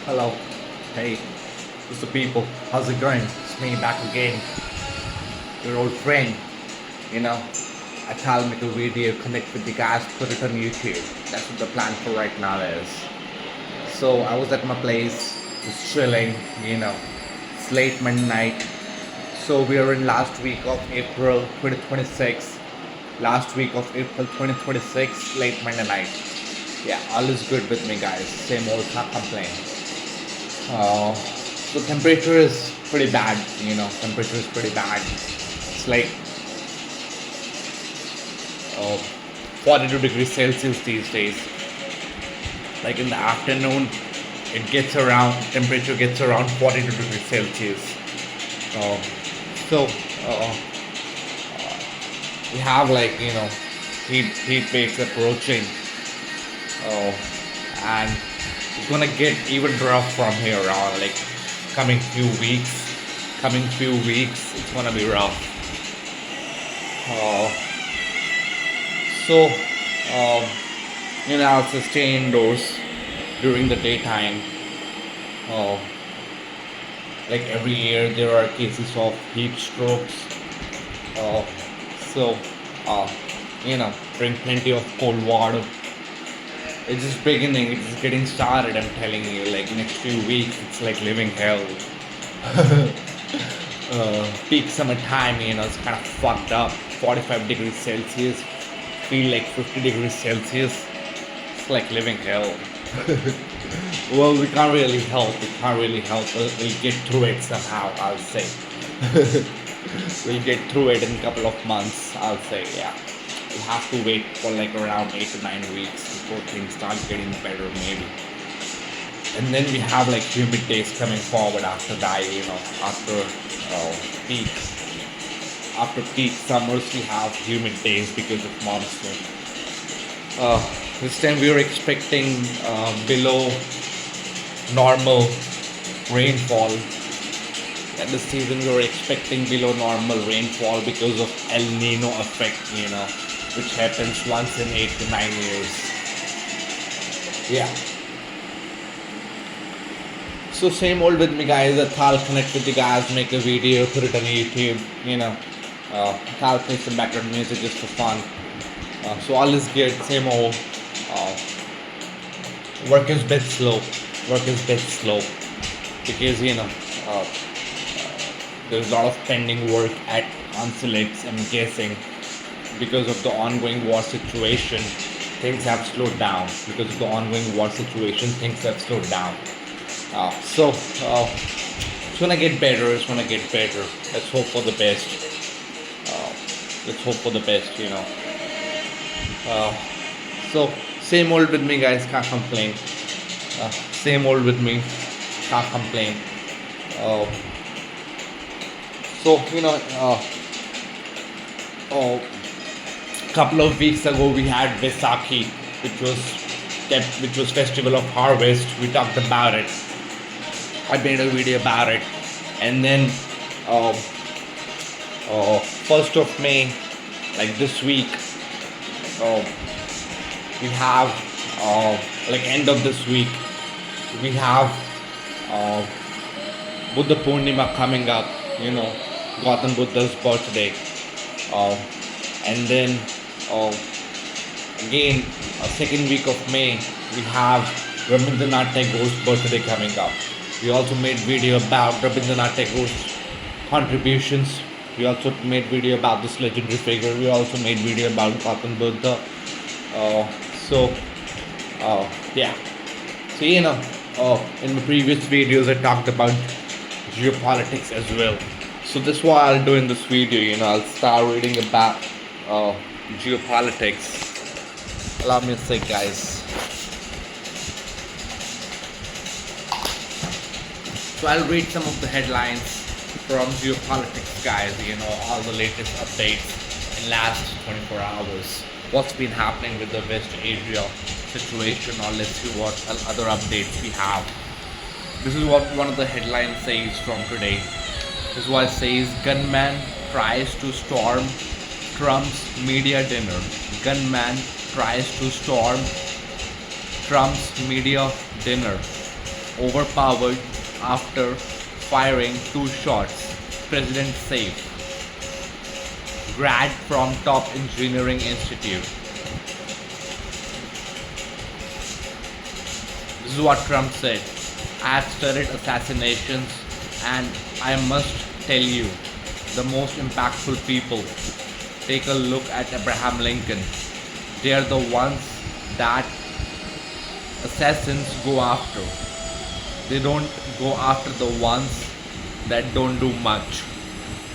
Hello. Hey, Mr. People. How's it going? It's me back again. Your old friend. You know, I thought I'll make a video, connect with you guys, put it on YouTube. That's what the plan for right now is. So I was at my place, just chilling, It's late midnight. So we are in last week of April 2026. Last week of April 2026, late Monday night. Yeah, all is good with me guys. Same old, can't complain. The temperature is pretty bad, temperature is pretty bad. It's like 42 degrees Celsius these days. Like in the afternoon, temperature gets around 42 degrees Celsius. Uh, so, uh, we have heat waves approaching. And it's gonna get even rough from here on. Like coming few weeks, it's gonna be rough. Uh, so, um, I'll stay indoors during the daytime. Uh, like every year, there are cases of heat strokes. Uh, so, uh, drink plenty of cold water. It's just beginning, it's just getting started, I'm telling you. Like next few weeks, it's like living hell. Peak summertime, it's kind of fucked up. 45 degrees Celsius, feel like 50 degrees Celsius. It's like living hell. Well, we can't really help. We'll get through it somehow, I'll say. We'll get through it in a couple of months, I'll say, yeah. We'll have to wait for like around 8 to 9 weeks before things start getting better, maybe. And then we have like humid days coming forward after that, peak. After peak summers, we have humid days because of monsoon. This time we are expecting below normal rainfall. And this season we are expecting below normal rainfall because of El Nino effect, which happens once in 8 to 9 years. Yeah. So same old with me guys. I thought I'll connect with you guys, make a video, put it on YouTube. I'll play some background music just for fun. So all is good, same old. Work is bit slow. Because there's a lot of pending work at consulates. I'm guessing because of the ongoing war situation, things have slowed down. It's gonna get better. Let's hope for the best. So same old with me, guys. Can't complain. Same old with me. Can't complain. Uh, so couple of weeks ago we had Vaisakhi, which was Festival of Harvest. We talked about it. I made a video about it, and then 1st of May, like this week, we have like end of this week, we have Buddha Purnima coming up. Gautam Buddha's birthday, and then again, second week of May, we have Rabindranath Tagore's birthday coming up. We also made video about Rabindranath Tagore's contributions. We also made video about this legendary figure. We also made video about Gautam Buddha. Yeah. So in my previous videos I talked about geopolitics as well. So this is what I'll do in this video. I'll start reading about geopolitics. Allow me a sec, guys. So I'll read some of the headlines from geopolitics, guys. All the latest updates in last 24 hours. What's been happening with the West Asia situation, or let's see what other updates we have. This is what one of the headlines says from today. This is what it says: Gunman tries to storm Trump's media dinner. Gunman tries to storm Trump's media dinner. overpowered after firing two shots. President safe. Grad from top engineering institute. This is what Trump said. I have studied assassinations and I must tell you, the most impactful people. Take a look at Abraham Lincoln. They are the ones that assassins go after. They don't go after the ones that don't do much.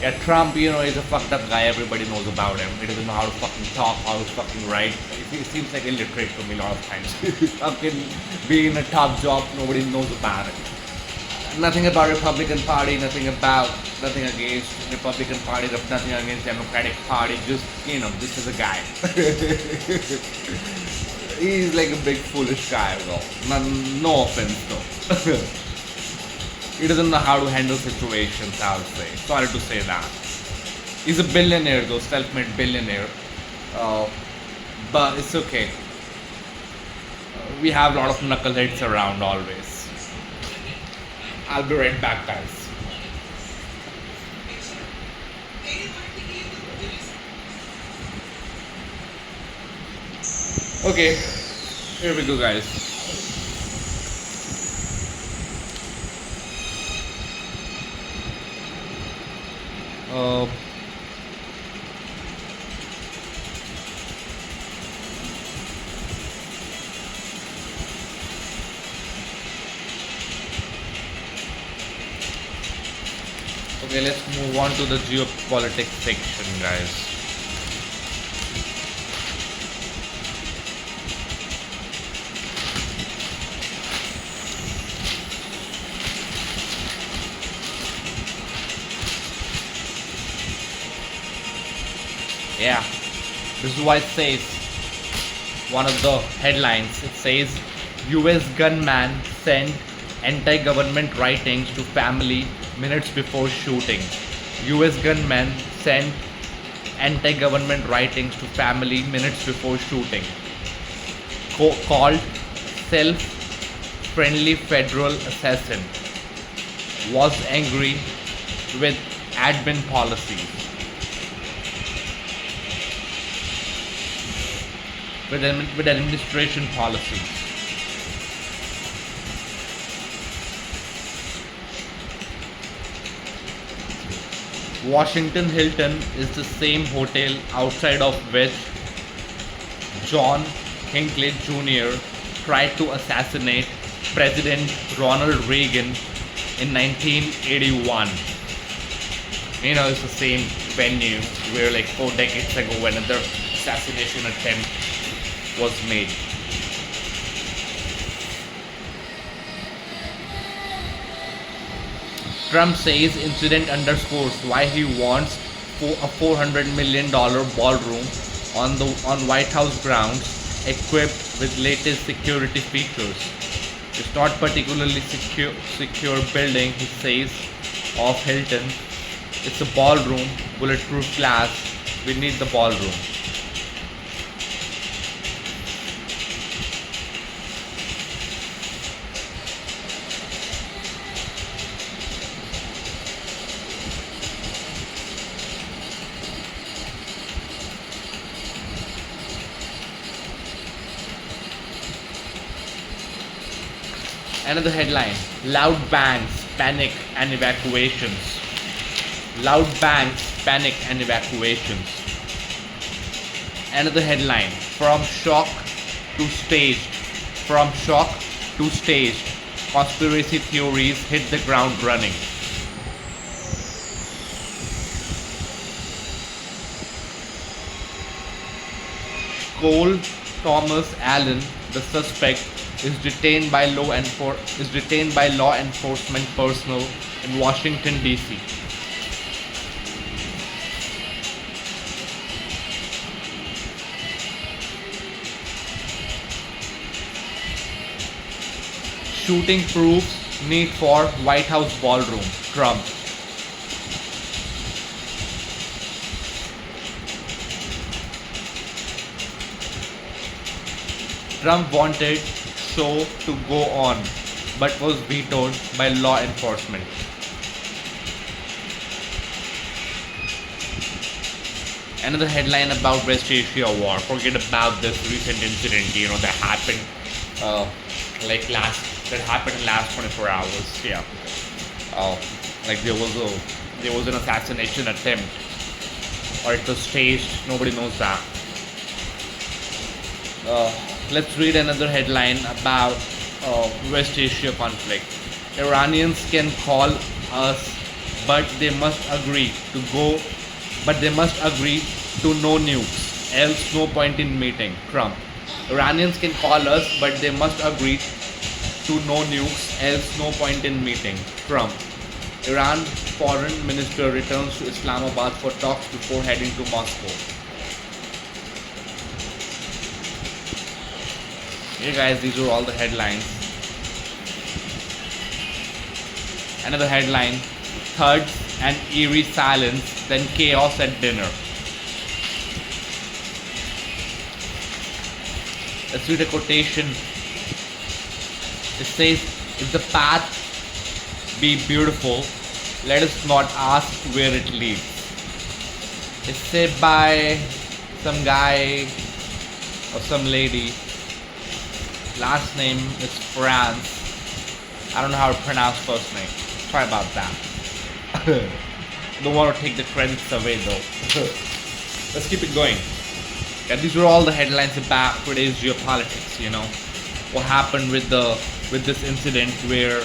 Yeah, Trump, is a fucked up guy. Everybody knows about him. He doesn't know how to fucking talk, how to fucking write. He seems like illiterate to me a lot of times. Fucking being in a top job, nobody knows about it. Nothing about Republican Party, nothing against Republican Party, nothing against Democratic Party. Just, this is a guy. He's like a big foolish guy, though. No offense, though. He doesn't know how to handle situations, I would say. Sorry to say that. He's a billionaire, though, self-made billionaire. But it's okay. We have a lot of knuckleheads around always. I'll be right back, guys. Okay, here we go, guys. Okay, let's move on to the geopolitics section, guys. Yeah, this is what it says. One of the headlines, it says US gunman sent anti-government writings to family minutes before shooting. US gunman sent anti-government writings to family minutes before shooting. Called self-friendly federal assassin. Was angry with admin policies. With administration policies. Washington Hilton is the same hotel outside of which John Hinckley Jr. tried to assassinate President Ronald Reagan in 1981. It's the same venue where like 4 decades ago another assassination attempt was made. Trump says incident underscores why he wants a $400 million ballroom on White House grounds equipped with latest security features. It's not particularly secure building, he says, of Hilton. It's a ballroom, bulletproof glass. We need the ballroom. Another headline, loud bangs, panic and evacuations. Loud bangs, panic and evacuations. Another headline, from shock to staged. From shock to staged. Conspiracy theories hit the ground running. Cole Thomas Allen, the suspect, is detained by law enforcement personnel in Washington, D.C. Shooting proves need for White House ballroom, Trump. Trump wanted show to go on. but was vetoed by law enforcement. Another headline about West Asia War. Forget about this recent incident, that happened, uh, that happened in last 24 hours. Yeah, uh, like there was an assassination attempt, or it was staged. Nobody knows that. Uh, let's read another headline about West Asia conflict. Iranians can call us, but they must agree to go. But they must agree to no nukes, else no point in meeting. Trump. Iranians can call us, but they must agree to no nukes, else no point in meeting. Trump. Iran foreign minister returns to Islamabad for talks before heading to Moscow. Hey guys, these are all the headlines. Another headline: thuds and eerie silence, then chaos at dinner. Let's read a quotation. It says, if the path be beautiful, let us not ask where it leads. It's said by some guy or some lady. Last name is France. I don't know how to pronounce first name. Sorry about that. Don't want to take the credits away though. Let's keep it going. Yeah, these were all the headlines about today's geopolitics. What happened with this incident where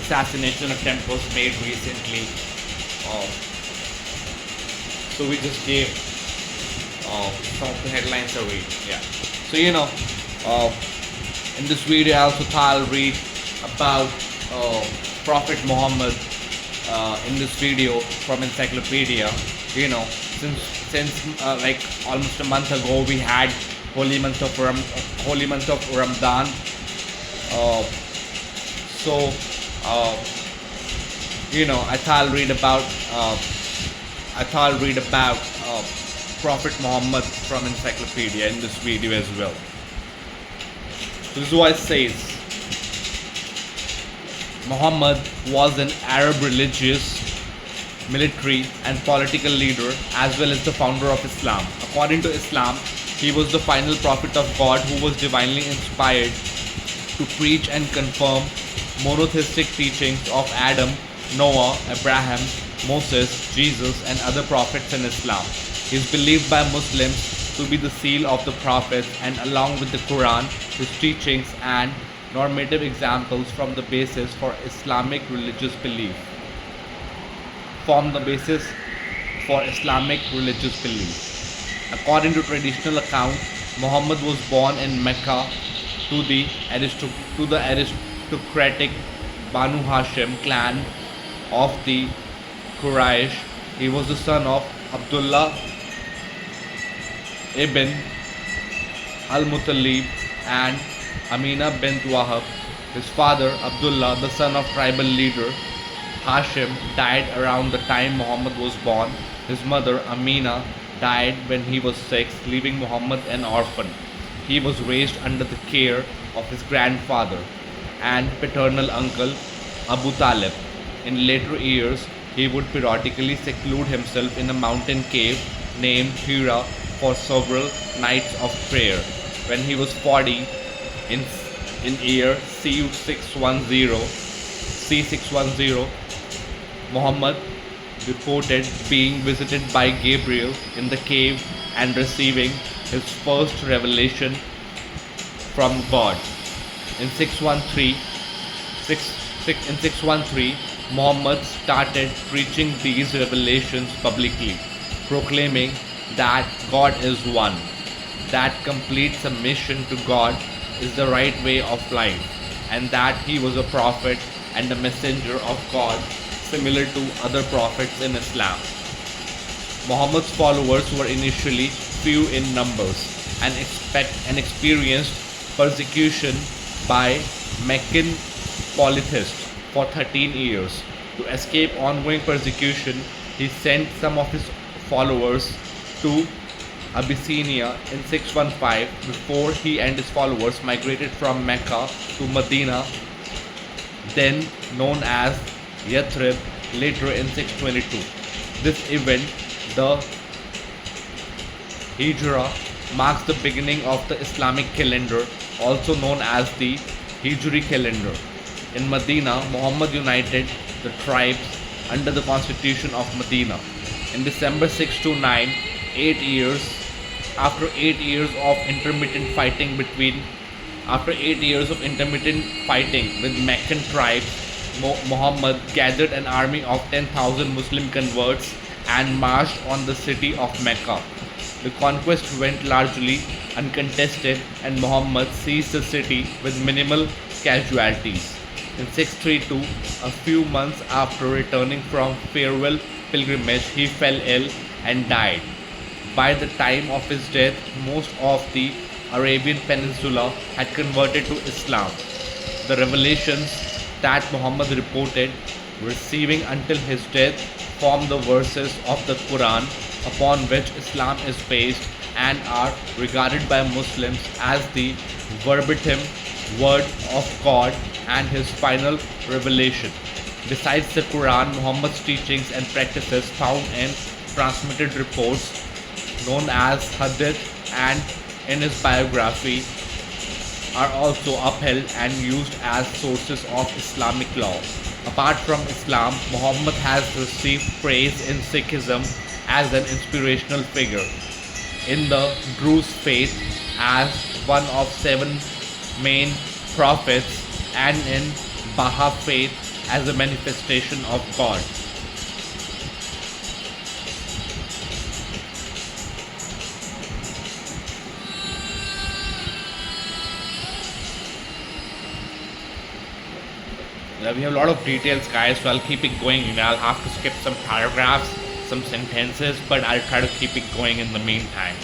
assassination attempt was made recently. So we just gave some of the headlines away. Yeah. So in this video I'll read about Prophet Mohammad in this video from encyclopedia. Since like almost a month ago we had holy month of Ramadan. So I thought I'll read about Prophet Muhammad from encyclopedia in this video as well. So this is what it says. Muhammad was an Arab religious, military and political leader as well as the founder of Islam. According to Islam, he was the final prophet of God who was divinely inspired to preach and confirm monotheistic teachings of Adam, Noah, Abraham, Moses, Jesus and other prophets in Islam. He is believed by Muslims to be the seal of the prophets, and along with the Quran, his teachings and normative examples form the basis for Islamic religious belief. According to traditional account, Muhammad was born in Mecca to the aristocratic Banu Hashim clan of the Quraysh. He was the son of Abdullah ibn al-Muttalib and Amina bint Wahab. His father, Abdullah, the son of tribal leader Hashim, died around the time Muhammad was born. His mother, Amina, died when he was 6, leaving Muhammad an orphan. He was raised under the care of his grandfather and paternal uncle, Abu Talib. In later years, he would periodically seclude himself in a mountain cave named Hira for several nights of prayer. When he was 40, in year C610, Muhammad reported being visited by Gabriel in the cave and receiving his first revelation from God. In 613, Muhammad started preaching these revelations publicly, proclaiming that God is one, that complete submission to God is the right way of life, and that he was a prophet and a messenger of God, similar to other prophets in Islam. Muhammad's followers were initially few in numbers and experienced persecution by Meccan polytheists for 13 years. To escape ongoing persecution, he sent some of his followers to Abyssinia in 615 before he and his followers migrated from Mecca to Medina then known as Yathrib, later in 622. This event, the Hijra, marks the beginning of the Islamic calendar, also known as the Hijri calendar. In Medina, Muhammad united the tribes under the constitution of Medina. In December 629, 8 years after 8 years of intermittent fighting between after 8 years of intermittent fighting with Meccan tribes, Muhammad gathered an army of 10,000 Muslim converts and marched on the city of Mecca. The conquest went largely uncontested and Muhammad seized the city with minimal casualties. In 632, a few months after returning from farewell pilgrimage, he fell ill and died. By the time of his death, most of the Arabian Peninsula had converted to Islam. The revelations that Muhammad reported receiving until his death form the verses of the Quran upon which Islam is based and are regarded by Muslims as the verbatim word of God and his final revelation. Besides the Quran, Muhammad's teachings and practices found in transmitted reports known as Hadith and in his biography are also upheld and used as sources of Islamic law. Apart from Islam, Muhammad has received praise in Sikhism as an inspirational figure, in the Druze faith as one of seven main prophets, and in Baha faith as a manifestation of God. We have a lot of details, guys, so I'll keep it going. I'll have to skip some paragraphs, some sentences, but I'll try to keep it going in the meantime.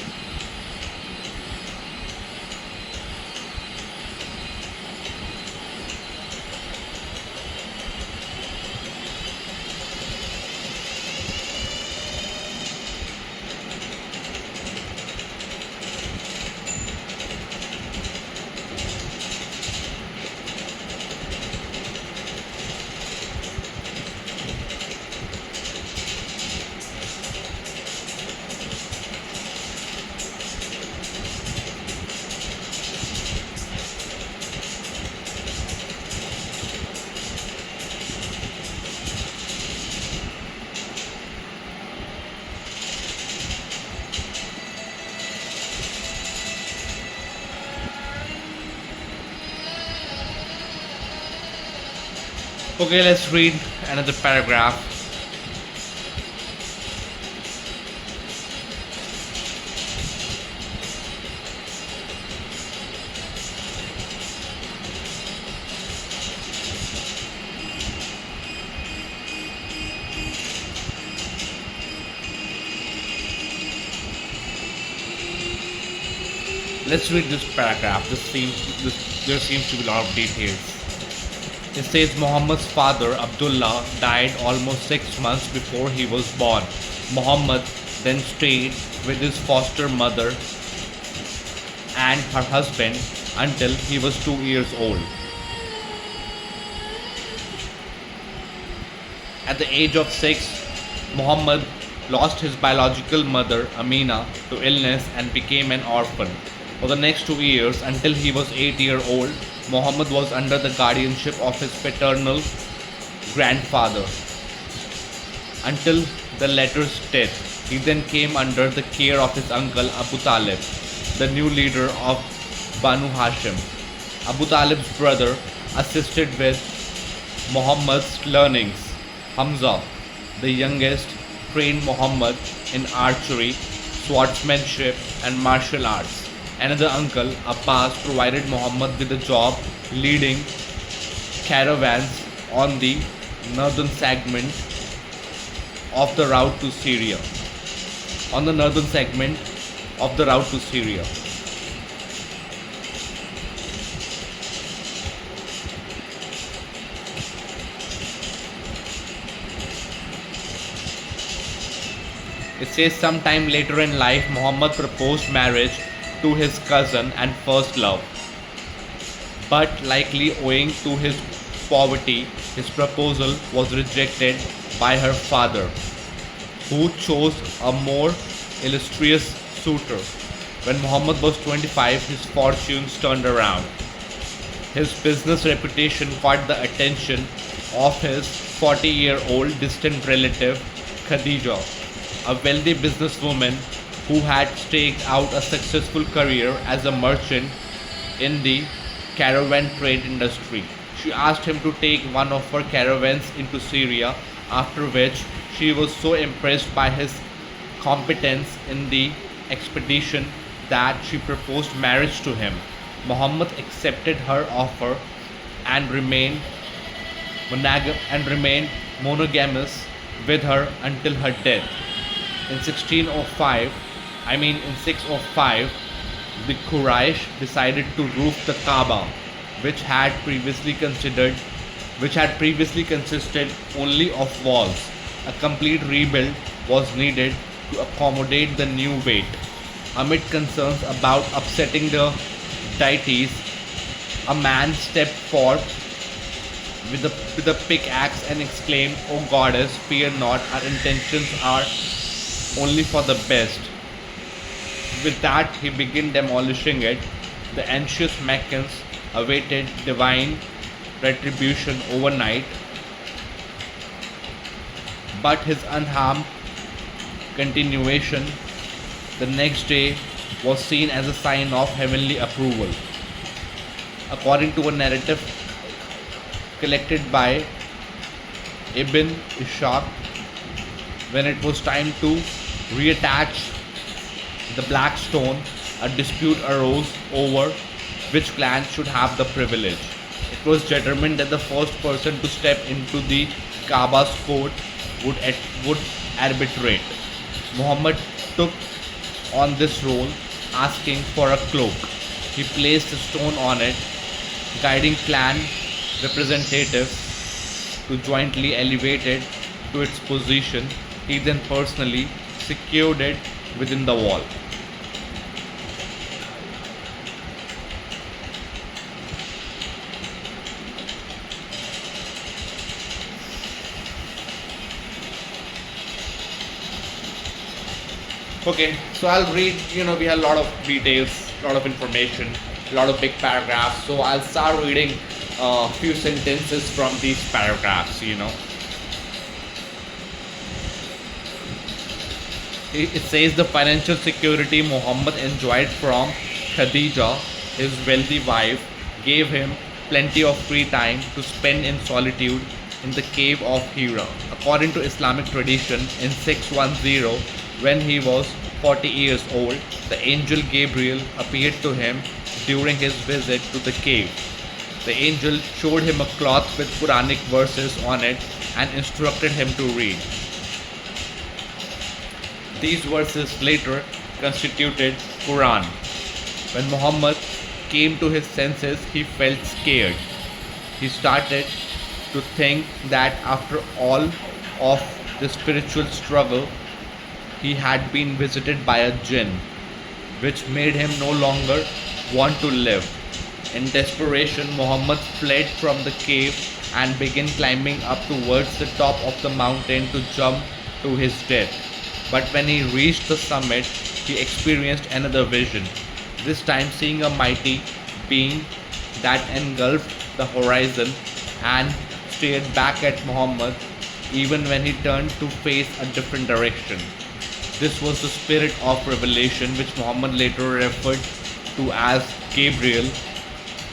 Okay, let's read another paragraph. Let's read this paragraph. There seems to be a lot of details. It says Muhammad's father Abdullah died almost 6 months before he was born. Muhammad then stayed with his foster mother and her husband until he was 2 years old. At the age of 6, Muhammad lost his biological mother Amina to illness and became an orphan. For the next 2 years, until he was 8 years old, Muhammad was under the guardianship of his paternal grandfather. Until the latter's death, he then came under the care of his uncle Abu Talib, the new leader of Banu Hashim. Abu Talib's brother assisted with Muhammad's learnings. Hamza, the youngest, trained Muhammad in archery, swordsmanship, and martial arts. Another uncle, Abbas, provided Muhammad with a job leading caravans on the northern segment of the route to Syria. On the northern segment of the route to Syria. It says sometime later in life, Muhammad proposed marriage to his cousin and first love, but likely owing to his poverty, his proposal was rejected by her father, who chose a more illustrious suitor. When Muhammad was 25, his fortunes turned around. His business reputation caught the attention of his 40-year-old distant relative, Khadija, a wealthy businesswoman who had staked out a successful career as a merchant in the caravan trade industry. She asked him to take one of her caravans into Syria, after which she was so impressed by his competence in the expedition that she proposed marriage to him. Muhammad accepted her offer and remained monogamous with her until her death. In 605, the Quraysh decided to roof the Kaaba, which had previously considered which had previously consisted only of walls. A complete rebuild was needed to accommodate the new weight. Amid concerns about upsetting the deities, a man stepped forth with a pickaxe and exclaimed, "O goddess, fear not, our intentions are only for the best." With that, he began demolishing it. The anxious Meccans awaited divine retribution overnight, but his unharmed continuation the next day was seen as a sign of heavenly approval. According to a narrative collected by Ibn Ishaq, when it was time to reattach the black stone, a dispute arose over which clan should have the privilege. It was determined that the first person to step into the Kaaba's court would arbitrate. Muhammad took on this role, asking for a cloak. He placed a stone on it, guiding clan representatives to jointly elevate it to its position. He then personally secured it within the wall. Okay, so I'll read, we have a lot of details, a lot of information, a lot of big paragraphs. So I'll start reading a few sentences from these paragraphs. It says the financial security Muhammad enjoyed from Khadija, his wealthy wife, gave him plenty of free time to spend in solitude in the cave of Hira. According to Islamic tradition, in 610, when he was 40 years old, the angel Gabriel appeared to him during his visit to the cave. The angel showed him a cloth with Quranic verses on it and instructed him to read. These verses later constituted Quran. When Muhammad came to his senses, he felt scared. He started to think that after all of the spiritual struggle, he had been visited by a jinn, which made him no longer want to live. In desperation, Muhammad fled from the cave and began climbing up towards the top of the mountain to jump to his death. But when he reached the summit, he experienced another vision, this time seeing a mighty being that engulfed the horizon and stared back at Muhammad even when he turned to face a different direction. This was the spirit of revelation, which Muhammad later referred to as Gabriel.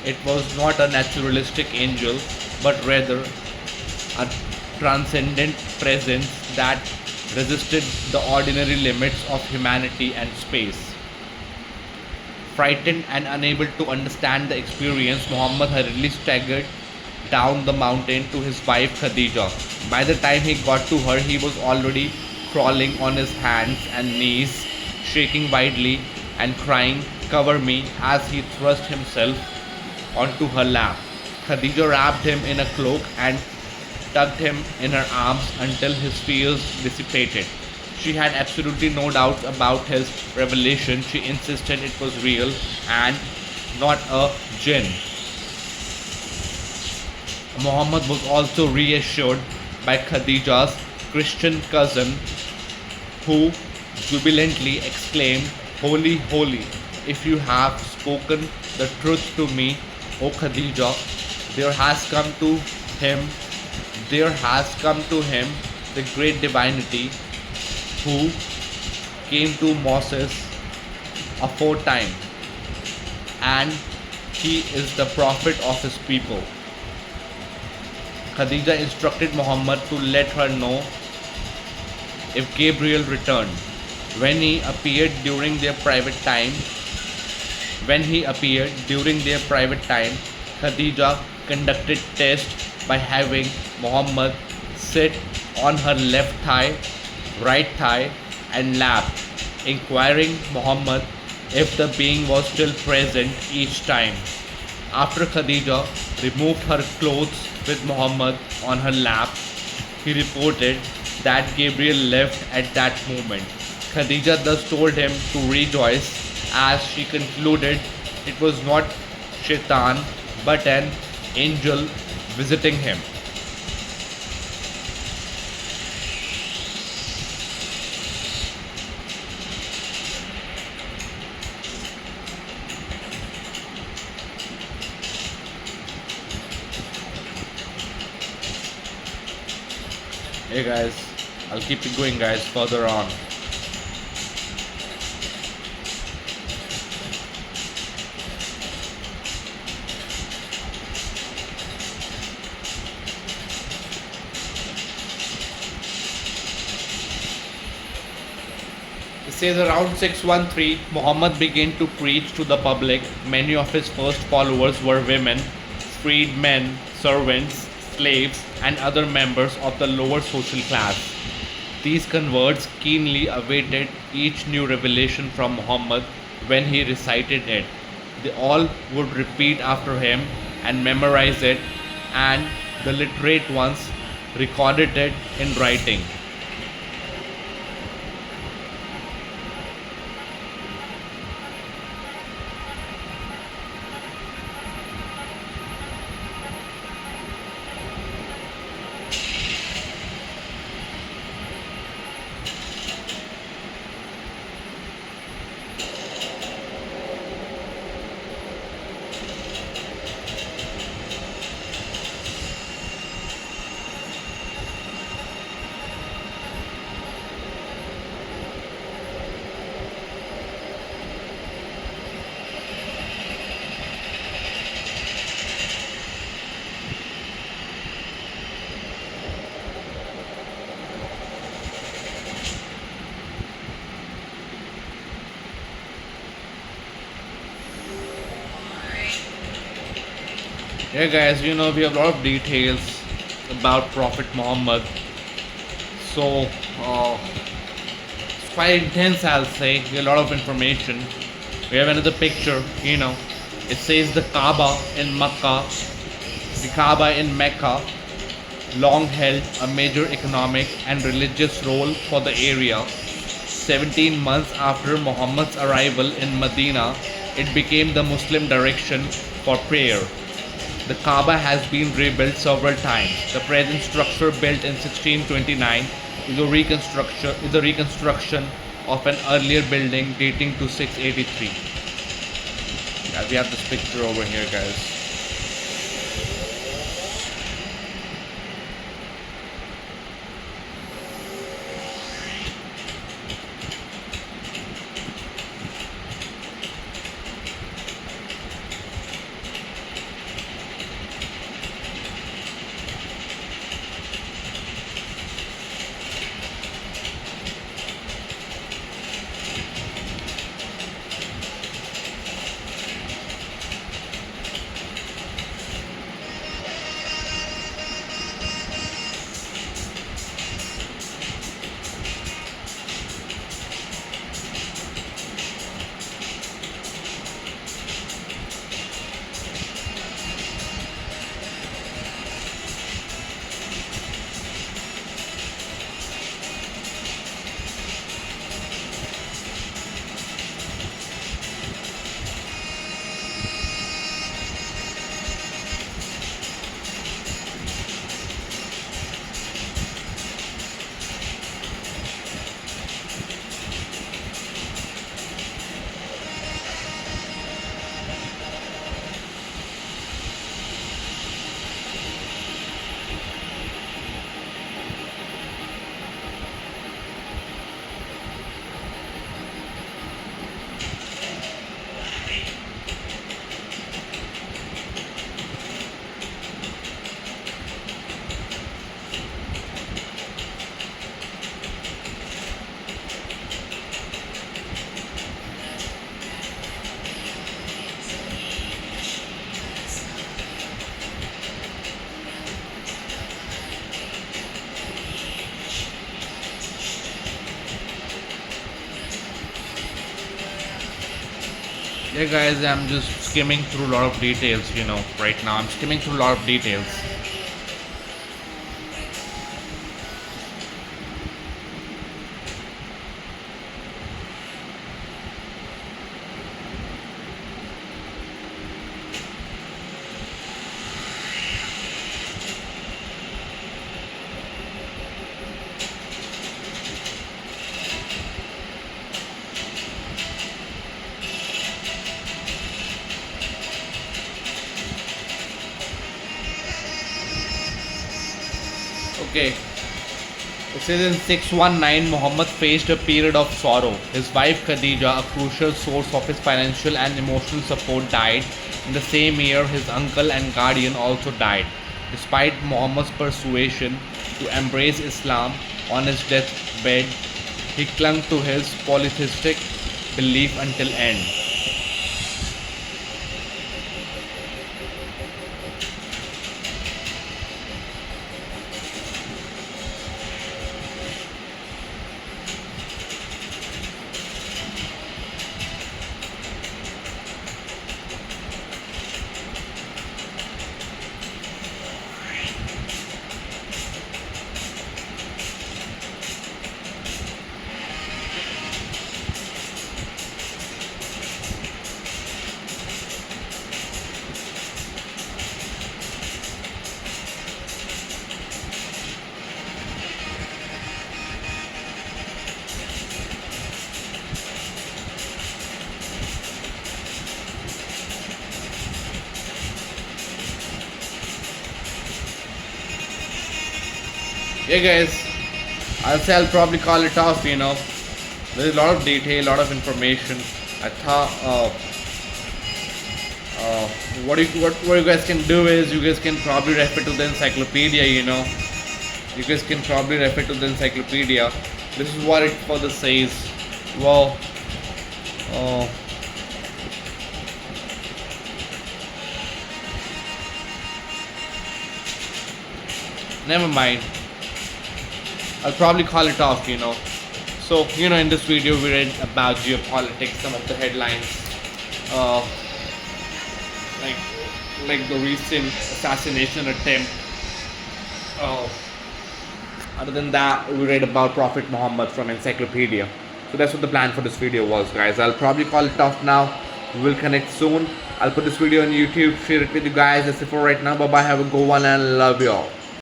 It was not a naturalistic angel, but rather a transcendent presence that resisted the ordinary limits of humanity and space. Frightened and unable to understand the experience, Muhammad hurriedly staggered down the mountain to his wife Khadija. By the time he got to her, he was already crawling on his hands and knees, shaking wildly and crying, "Cover me," as he thrust himself onto her lap. Khadija wrapped him in a cloak and tugged him in her arms until his fears dissipated. She had absolutely no doubts about his revelation. She insisted it was real and not a jinn. Muhammad was also reassured by Khadija's Christian cousin, who jubilantly exclaimed, "Holy, holy, if you have spoken the truth to me, O Khadija, there has come to him, there has come to him the great divinity who came to Moses aforetime, and he is the prophet of his people." Khadija instructed Muhammad to let her know if Gabriel returned. When he appeared during their private time, when he appeared during their private time, Khadija conducted tests by having Muhammad sit on her left thigh, right thigh, and lap, inquiring Muhammad if the being was still present each time. After Khadija removed her clothes with Muhammad on her lap, he reported that Gabriel left at that moment. Khadija thus told him to rejoice, as she concluded it was not Shaitan but an angel visiting him. Hey guys, I'll keep it going guys further on. It says around 613, Muhammad began to preach to the public. Many of his first followers were women, freedmen, servants, slaves, and other members of the lower social class. These converts keenly awaited each new revelation from Muhammad when he recited it. They all would repeat after him and memorize it, and the literate ones recorded it in writing. Yeah, guys, we have a lot of details about Prophet Muhammad. So, it's quite intense, I'll say. We have a lot of information. We have another picture, It says the Kaaba in Mecca. The Kaaba in Mecca long held a major economic and religious role for the area. 17 months after Muhammad's arrival in Medina, it became the Muslim direction for prayer. The Kaaba has been rebuilt several times. The present structure, built in 1629, is a reconstruction of an earlier building dating to 683. Yeah, we have this picture over here, guys. Yeah, guys, I'm just skimming through a lot of details, right now. I'm skimming through a lot of details. Okay. It says in 619, Muhammad faced a period of sorrow. His wife Khadija, a crucial source of his financial and emotional support, died. In the same year, his uncle and guardian also died. Despite Muhammad's persuasion to embrace Islam on his deathbed, he clung to his polytheistic belief until end. Yeah, guys, I'll say I'll probably call it off. There's a lot of detail, a lot of information. I thought, what you guys can do is you guys can probably refer to the encyclopedia. You guys can probably refer to the encyclopedia. This is what it further says. Well, uh, never mind. I'll probably call it off. So, in this video we read about geopolitics, some of the headlines, uh, like the recent assassination attempt. Uh, Other than that, we read about Prophet Muhammad from encyclopedia. So that's what the plan for this video was, guys. I'll probably call it off now. We will connect soon. I'll put this video on YouTube, share it with you guys. That's it for right now. Bye bye. Have a good one and love you all.